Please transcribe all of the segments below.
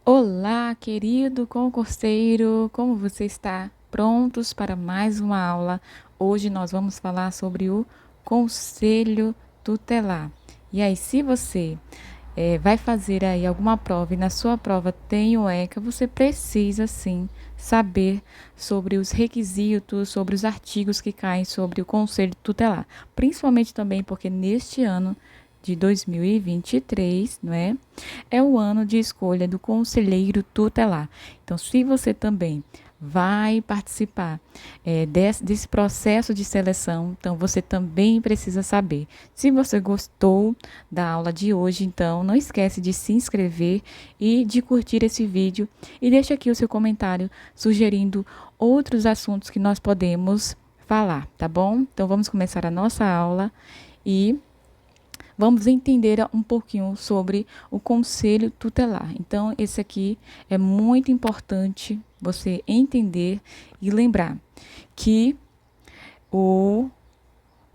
Olá, querido concurseiro, como você está? Prontos para mais uma aula? Hoje nós vamos falar sobre o Conselho Tutelar. E aí, se você vai fazer aí alguma prova e na sua prova tem o ECA, você precisa sim saber sobre os requisitos, sobre os artigos que caem sobre o Conselho Tutelar. Principalmente também porque neste ano de 2023, não é? É o ano de escolha do conselheiro tutelar. Então, se você também vai participar desse processo de seleção, então você também precisa saber. Se você gostou da aula de hoje, então não esquece de se inscrever e de curtir esse vídeo e deixa aqui o seu comentário sugerindo outros assuntos que nós podemos falar, tá bom? Então vamos começar a nossa aula e vamos entender um pouquinho sobre o conselho tutelar. Então, esse aqui é muito importante você entender e lembrar que o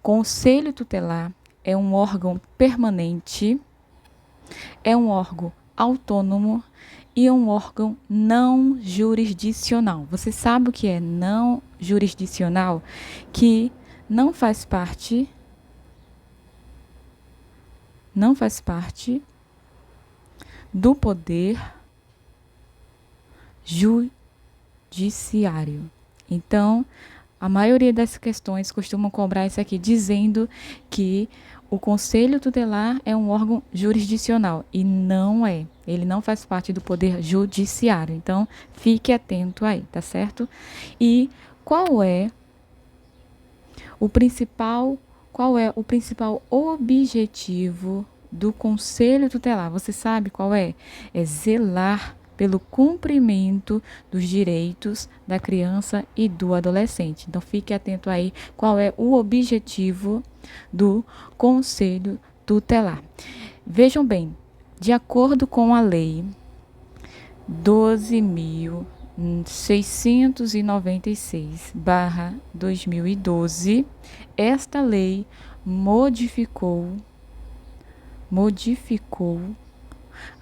conselho tutelar é um órgão permanente, é um órgão autônomo e é um órgão não jurisdicional. Você sabe o que é não jurisdicional? Que não faz parte, não faz parte do poder judiciário. Então, a maioria das questões costumam cobrar isso aqui, dizendo que o Conselho Tutelar é um órgão jurisdicional e não é. Ele não faz parte do poder judiciário. Então, fique atento aí, tá certo? E qual é o principal, qual é o principal objetivo do Conselho Tutelar? Você sabe qual é? É zelar pelo cumprimento dos direitos da criança e do adolescente. Então, fique atento aí qual é o objetivo do Conselho Tutelar. Vejam bem, de acordo com a lei 12.696/2012, esta lei modificou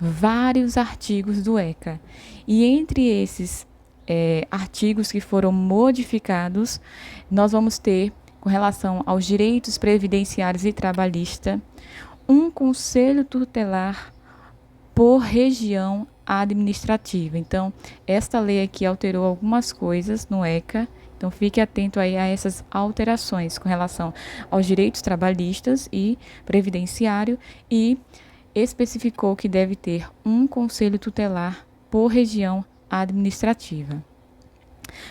vários artigos do ECA. E entre esses artigos que foram modificados, nós vamos ter, com relação aos direitos previdenciários e trabalhista, um conselho tutelar por região administrativa. Então, esta lei aqui alterou algumas coisas no ECA. Então, fique atento aí a essas alterações com relação aos direitos trabalhistas e previdenciário e especificou que deve ter um conselho tutelar por região administrativa.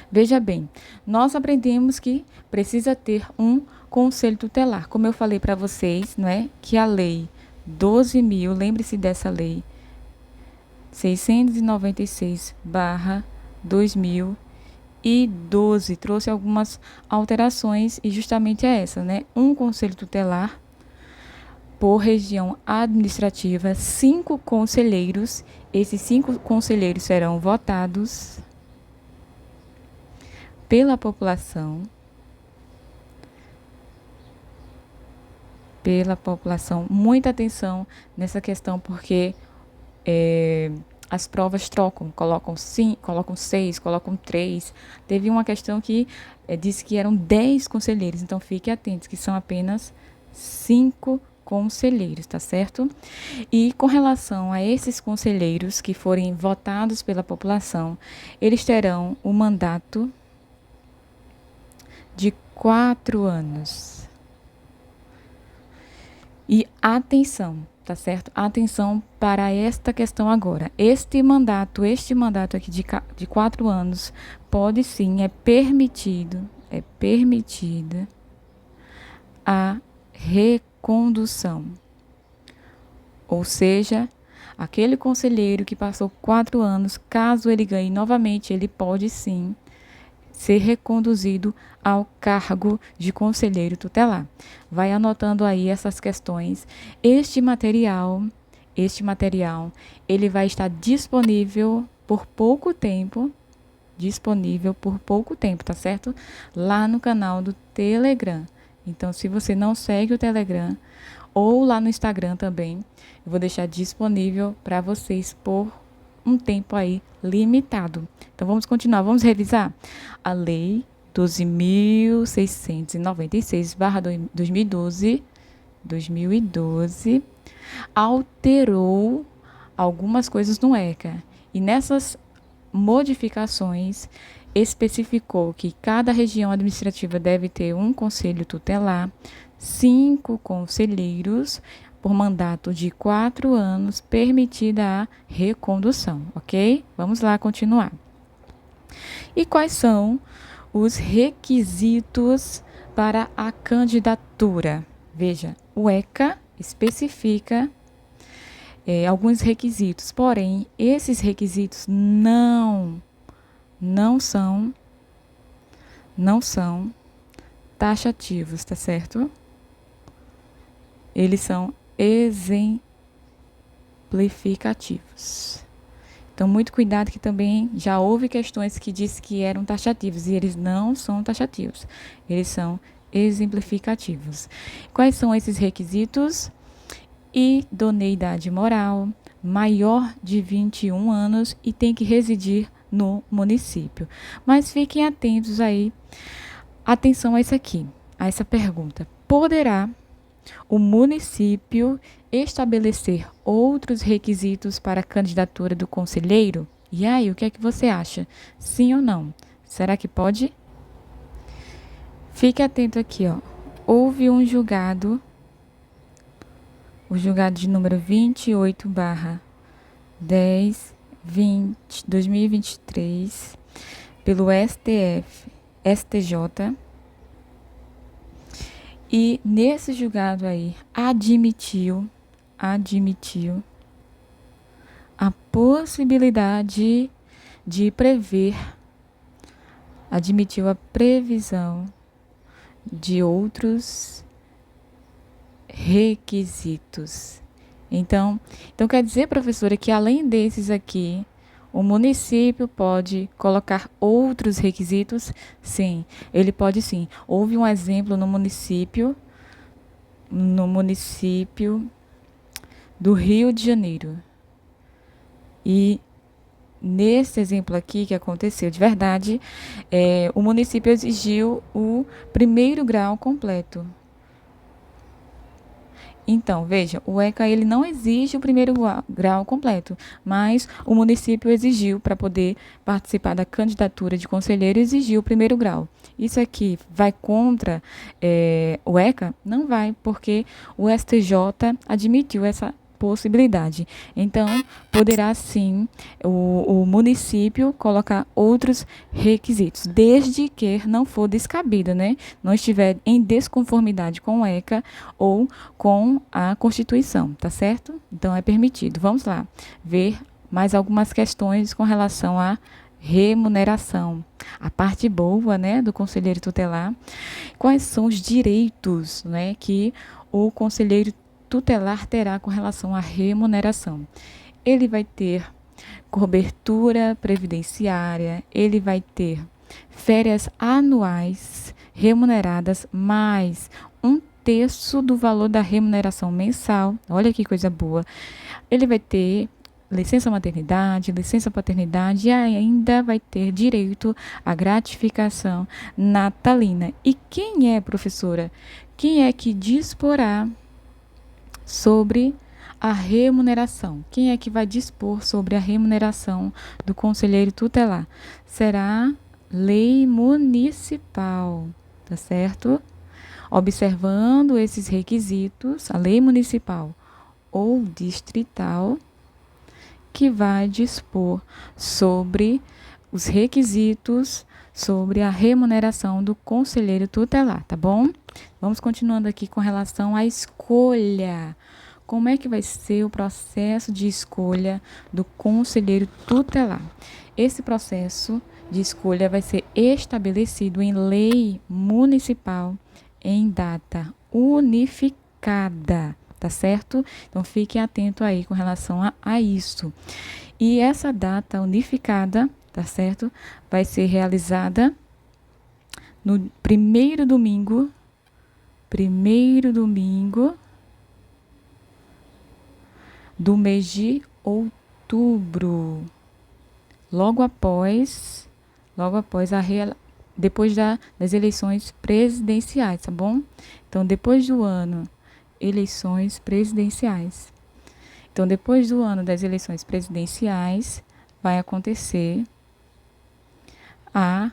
Veja bem, nós aprendemos que precisa ter um conselho tutelar. Como eu falei para vocês, não é? Que a lei 12.000, lembre-se dessa lei, 696/2012, trouxe algumas alterações e justamente é essa, né? Um conselho tutelar por região administrativa, 5 conselheiros. Esses 5 conselheiros serão votados pela população. Muita atenção nessa questão, porque as provas trocam, colocam 6, colocam 3. Teve uma questão que disse que eram 10 conselheiros, então fique atentos que são apenas 5 conselheiros, tá certo? E com relação a esses conselheiros que forem votados pela população, eles terão um mandato de 4 anos. E atenção, tá certo? Atenção para esta questão agora. Este mandato aqui de 4 anos pode sim, é permitida a recondução. Ou seja, aquele conselheiro que passou 4 anos, caso ele ganhe novamente, ele pode sim ser reconduzido ao cargo de conselheiro tutelar. Vai anotando aí essas questões. Este material, ele vai estar disponível por pouco tempo, tá certo? Lá no canal do Telegram. Então, se você não segue o Telegram, ou lá no Instagram também, eu vou deixar disponível para vocês por um tempo aí limitado. Então, vamos continuar, vamos revisar. A Lei 12.696/2012 alterou algumas coisas no ECA. E nessas modificações, especificou que cada região administrativa deve ter um conselho tutelar, 5 conselheiros, por mandato de 4 anos, permitida a recondução, ok? Vamos lá continuar. E quais são os requisitos para a candidatura? Veja, o ECA especifica alguns requisitos, porém, esses requisitos não são taxativos, tá certo? Eles são exemplificativos. Então, muito cuidado que também já houve questões que disse que eram taxativos e eles não são taxativos. Eles são exemplificativos. Quais são esses requisitos? Idoneidade moral, maior de 21 anos e tem que residir no município. Mas fiquem atentos aí, atenção a isso aqui, a essa pergunta. Poderá o município estabelecer outros requisitos para a candidatura do conselheiro? E aí, o que é que você acha? Sim ou não? Será que pode? Fique atento aqui, ó. Houve um julgado, o julgado de número 28/10/2023, pelo STJ, e nesse julgado aí admitiu a possibilidade de prever, admitiu a previsão de outros requisitos. Então quer dizer, professora, que além desses aqui, o município pode colocar outros requisitos? Sim, ele pode sim. Houve um exemplo no município do Rio de Janeiro. E nesse exemplo aqui que aconteceu de verdade, o município exigiu o primeiro grau completo. Então, veja, o ECA ele não exige o primeiro grau completo, mas o município exigiu para poder participar da candidatura de conselheiro, exigiu o primeiro grau. Isso aqui vai contra o ECA? Não vai, porque o STJ admitiu essa possibilidade. Então, poderá sim o município colocar outros requisitos, desde que não for descabido, né? Não estiver em desconformidade com o ECA ou com a Constituição, tá certo? Então, é permitido. Vamos lá ver mais algumas questões com relação à remuneração. A parte boa, né, do conselheiro tutelar. Quais são os direitos, né, que o conselheiro tutelar terá com relação à remuneração? Ele vai ter cobertura previdenciária, ele vai ter férias anuais remuneradas mais 1/3 do valor da remuneração mensal. Olha que coisa boa. Ele vai ter licença maternidade, licença paternidade e ainda vai ter direito à gratificação natalina. E quem é, professora? Quem é que disporá sobre a remuneração? Quem é que vai dispor sobre a remuneração do conselheiro tutelar? Será lei municipal, tá certo? Observando esses requisitos, a lei municipal ou distrital que vai dispor sobre os requisitos sobre a remuneração do conselheiro tutelar, tá bom? Vamos continuando aqui com relação à escolha. Como é que vai ser o processo de escolha do conselheiro tutelar? Esse processo de escolha vai ser estabelecido em lei municipal em data unificada, tá certo? Então, fiquem atentos aí com relação a isso. E essa data unificada, tá certo? Vai ser realizada no primeiro domingo do mês de outubro. outubro, logo após depois das eleições presidenciais, tá bom? Então, depois do ano, eleições presidenciais. Então, depois do ano das eleições presidenciais, vai acontecer a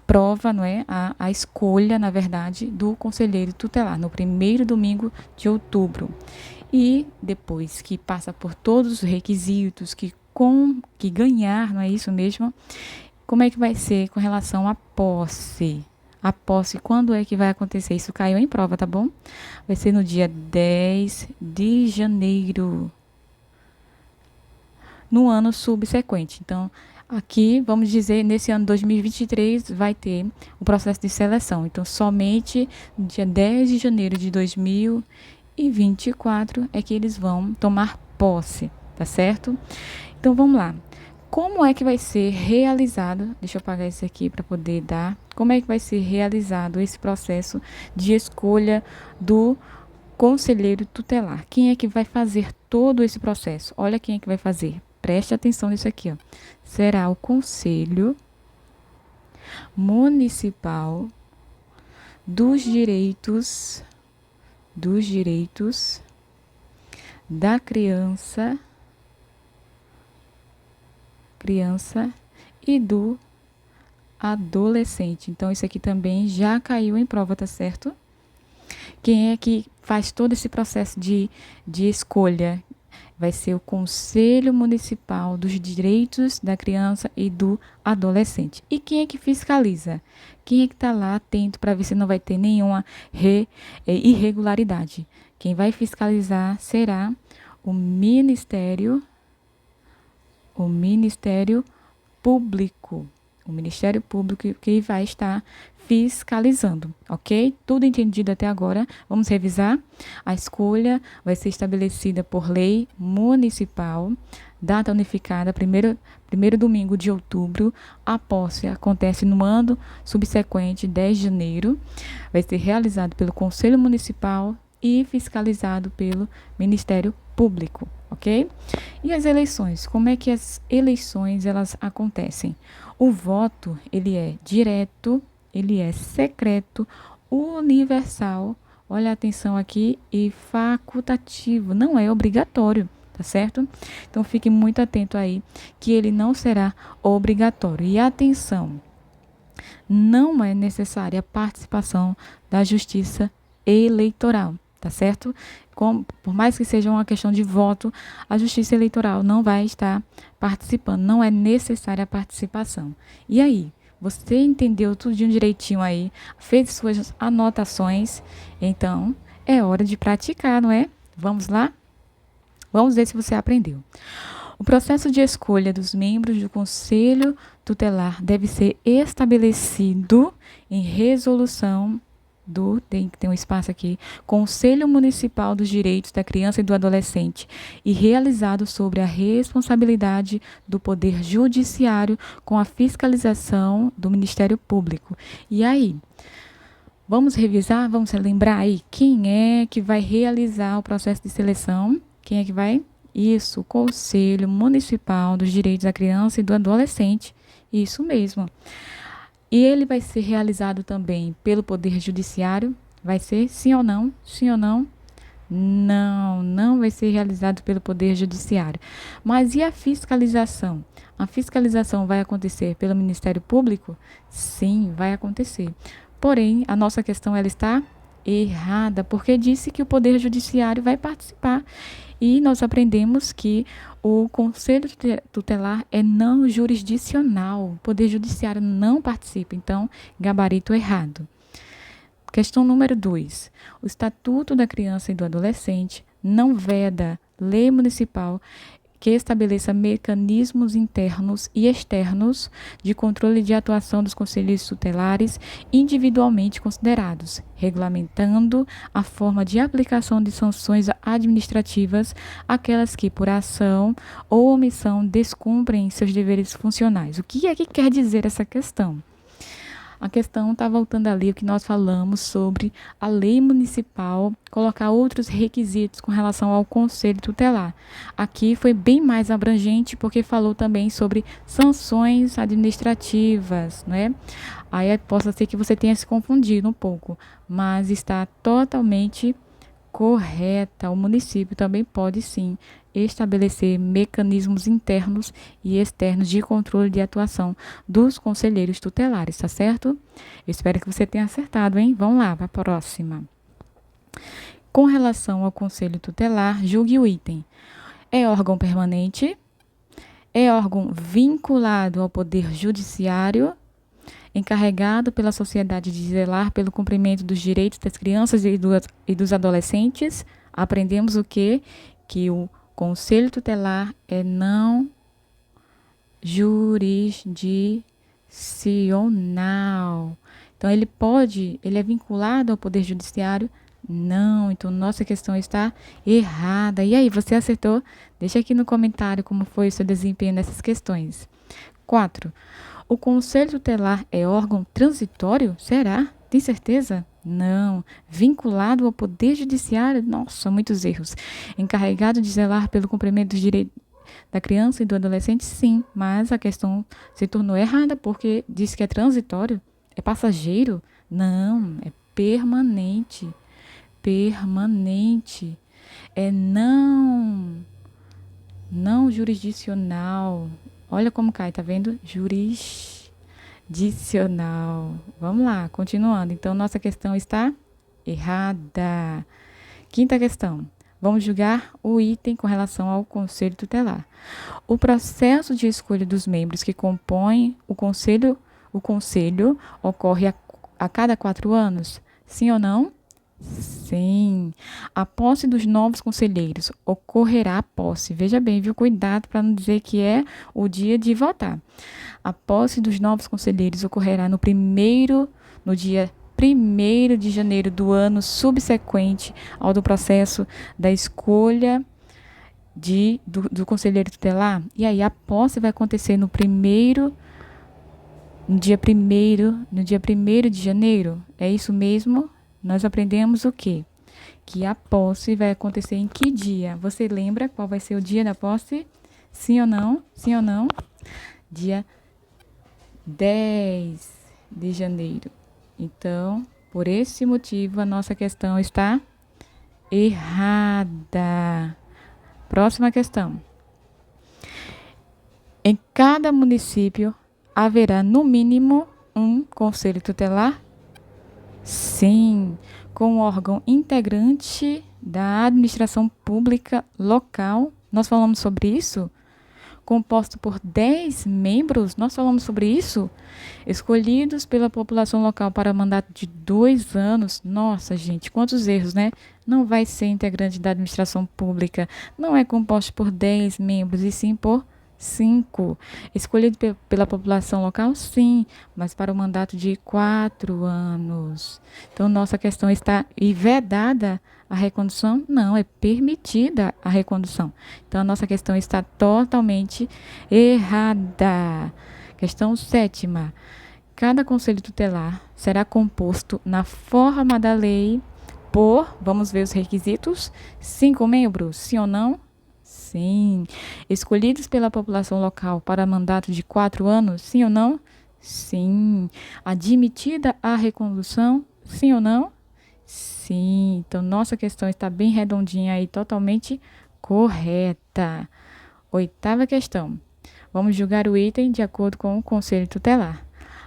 prova, não é? A escolha, na verdade, do conselheiro tutelar, no primeiro domingo de outubro. E depois que passa por todos os requisitos, que ganhar, não é isso mesmo? Como é que vai ser com relação à posse? A posse, quando é que vai acontecer? Isso caiu em prova, tá bom? Vai ser no dia 10 de janeiro, no ano subsequente. Então, aqui, vamos dizer, nesse ano 2023, vai ter o processo de seleção. Então, somente no dia 10 de janeiro de 2024 é que eles vão tomar posse, tá certo? Então, vamos lá. Como é que vai ser realizado? Deixa eu apagar isso aqui para poder dar. Como é que vai ser realizado esse processo de escolha do conselheiro tutelar? Quem é que vai fazer todo esse processo? Olha quem é que vai fazer. Preste atenção nisso aqui, ó. Será o Conselho Municipal dos Direitos da Criança e do Adolescente. Então, isso aqui também já caiu em prova, tá certo? Quem é que faz todo esse processo de escolha? Vai ser o Conselho Municipal dos Direitos da Criança e do Adolescente. E quem é que fiscaliza? Quem é que está lá atento para ver se não vai ter nenhuma irregularidade? Quem vai fiscalizar será o Ministério Público. O Ministério Público que vai estar fiscalizando, ok? Tudo entendido até agora? Vamos revisar? A escolha vai ser estabelecida por lei municipal, data unificada, primeiro domingo de outubro. A posse acontece no ano subsequente, 10 de janeiro. Vai ser realizado pelo Conselho Municipal e fiscalizado pelo Ministério Público, ok? E as eleições? Como é que as eleições elas acontecem? O voto, ele é direto, ele é secreto, universal, olha a atenção aqui, e facultativo, não é obrigatório, tá certo? Então, fique muito atento aí, que ele não será obrigatório. E atenção, não é necessária a participação da Justiça Eleitoral, tá certo? Por mais que seja uma questão de voto, a Justiça Eleitoral não vai estar participando, não é necessária a participação. E aí, você entendeu tudo direitinho aí, fez suas anotações, então é hora de praticar, não é? Vamos lá? Vamos ver se você aprendeu. O processo de escolha dos membros do Conselho Tutelar deve ser estabelecido em resolução tem um espaço aqui, Conselho Municipal dos Direitos da Criança e do Adolescente, e realizado sobre a responsabilidade do Poder Judiciário com a fiscalização do Ministério Público. E aí, vamos revisar, vamos lembrar aí quem é que vai realizar o processo de seleção? Quem é que vai? Isso, Conselho Municipal dos Direitos da Criança e do Adolescente. Isso mesmo. E ele vai ser realizado também pelo Poder Judiciário? Vai ser sim ou não? Sim ou não? Não, não vai ser realizado pelo Poder Judiciário. Mas e a fiscalização? A fiscalização vai acontecer pelo Ministério Público? Sim, vai acontecer. Porém, a nossa questão ela está errada, porque disse que o Poder Judiciário vai participar. E nós aprendemos que o Conselho Tutelar é não jurisdicional. O Poder Judiciário não participa. Então, gabarito errado. Questão número 2. O Estatuto da Criança e do Adolescente não veda lei municipal que estabeleça mecanismos internos e externos de controle de atuação dos conselheiros tutelares individualmente considerados, regulamentando a forma de aplicação de sanções administrativas àquelas que, por ação ou omissão, descumprem seus deveres funcionais. O que é que quer dizer essa questão? A questão está voltando ali o que nós falamos sobre a lei municipal colocar outros requisitos com relação ao conselho tutelar. Aqui foi bem mais abrangente porque falou também sobre sanções administrativas, né? Aí possa ser que você tenha se confundido um pouco, mas está totalmente correta. O município também pode sim estabelecer mecanismos internos e externos de controle de atuação dos conselheiros tutelares, tá certo? Eu espero que você tenha acertado, hein? Vamos lá, para a próxima. Com relação ao conselho tutelar, julgue o item. É órgão permanente? É órgão vinculado ao poder judiciário? Encarregado pela sociedade de zelar pelo cumprimento dos direitos das crianças e dos adolescentes? Aprendemos o quê? Que o conselho tutelar é não jurisdicional. Então, ele é vinculado ao Poder Judiciário? Não. Então, nossa questão está errada. E aí, você acertou? Deixa aqui no comentário como foi o seu desempenho nessas questões. 4. O Conselho Tutelar é órgão transitório? Será? Tem certeza? Não. Vinculado ao Poder Judiciário? Nossa, muitos erros. Encarregado de zelar pelo cumprimento dos direitos da criança e do adolescente? Sim, mas a questão se tornou errada porque diz que é transitório. É passageiro? Não, é permanente. Permanente. É não jurisdicional. Olha como cai, tá vendo? Jurisdicional. Vamos lá, continuando. Então, nossa questão está errada. Quinta questão. Vamos julgar o item com relação ao conselho tutelar. O processo de escolha dos membros que compõem o conselho ocorre a cada 4 anos? Sim ou não? Sim. A posse dos novos conselheiros ocorrerá a posse. Veja bem, viu? Cuidado para não dizer que é o dia de votar. A posse dos novos conselheiros ocorrerá no dia 1º de janeiro do ano subsequente ao do processo da escolha do conselheiro tutelar. E aí a posse vai acontecer no dia 1º de janeiro. É isso mesmo? Nós aprendemos o quê? Que a posse vai acontecer em que dia? Você lembra qual vai ser o dia da posse? Sim ou não? Sim ou não? Dia 10 de janeiro. Então, por esse motivo, a nossa questão está errada. Próxima questão. Em cada município haverá, no mínimo, um conselho tutelar? Sim, com um órgão integrante da administração pública local. Nós falamos sobre isso? Composto por 10 membros, nós falamos sobre isso? Escolhidos pela população local para mandato de 2 anos. Nossa, gente, quantos erros, né? Não vai ser integrante da administração pública. Não é composto por 10 membros, e sim por 5. Escolhido pela população local? Sim, mas para o mandato de 4 anos. Então, nossa questão está vedada a recondução? Não, é permitida a recondução. Então, a nossa questão está totalmente errada. Questão 7ª. Cada conselho tutelar será composto na forma da lei vamos ver os requisitos, 5 membros, sim ou não? Sim. Escolhidos pela população local para mandato de 4 anos, sim ou não? Sim. Admitida a recondução, sim ou não? Sim. Então, nossa questão está bem redondinha e totalmente correta. 8ª questão. Vamos julgar o item de acordo com o Conselho Tutelar.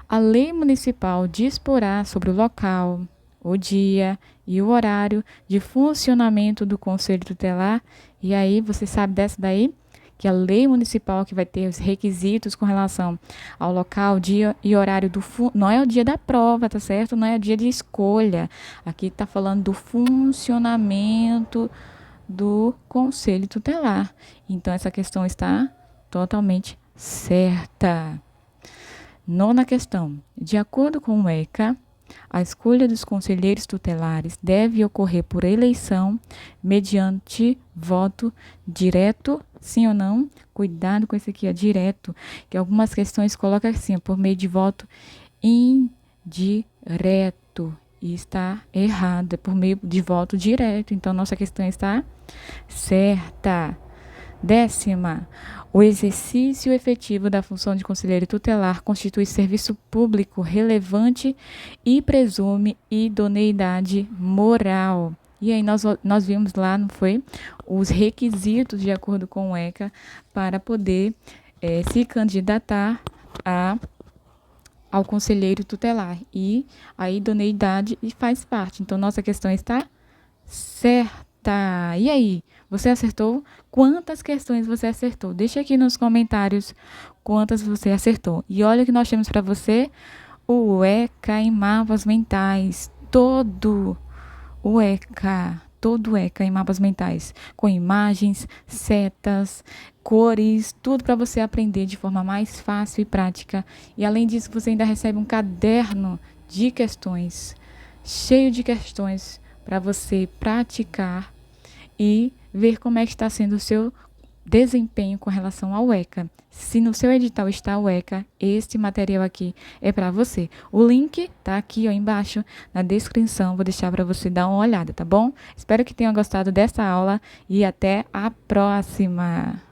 A lei municipal disporá sobre o local, o dia e o horário de funcionamento do Conselho Tutelar. E aí, você sabe dessa daí? Que a lei municipal que vai ter os requisitos com relação ao local, dia e horário não é o dia da prova, tá certo? Não é o dia de escolha. Aqui está falando do funcionamento do Conselho Tutelar. Então, essa questão está totalmente certa. 9ª questão. De acordo com o ECA, a escolha dos conselheiros tutelares deve ocorrer por eleição mediante voto direto, sim ou não? Cuidado com esse aqui, direto, que algumas questões colocam assim, por meio de voto indireto. direto. E está errado, é por meio de voto direto. Então, nossa questão está certa. 10ª, o exercício efetivo da função de conselheiro tutelar constitui serviço público relevante e presume idoneidade moral. E aí nós vimos lá, não foi? Os requisitos de acordo com o ECA para poder se candidatar ao conselheiro tutelar. E a idoneidade faz parte. Então, nossa questão está certa. E aí, você acertou? Quantas questões você acertou? Deixa aqui nos comentários quantas você acertou. E olha o que nós temos para você: o ECA em mapas mentais. Todo o ECA em mapas mentais, com imagens, setas, cores, tudo para você aprender de forma mais fácil e prática. E além disso, você ainda recebe um caderno de questões, cheio de questões para você praticar e ver como é que está sendo o seu desempenho com relação ao ECA. Se no seu edital está o ECA, este material aqui é para você. O link tá aqui ó, embaixo na descrição, vou deixar para você dar uma olhada, tá bom? Espero que tenham gostado dessa aula e até a próxima!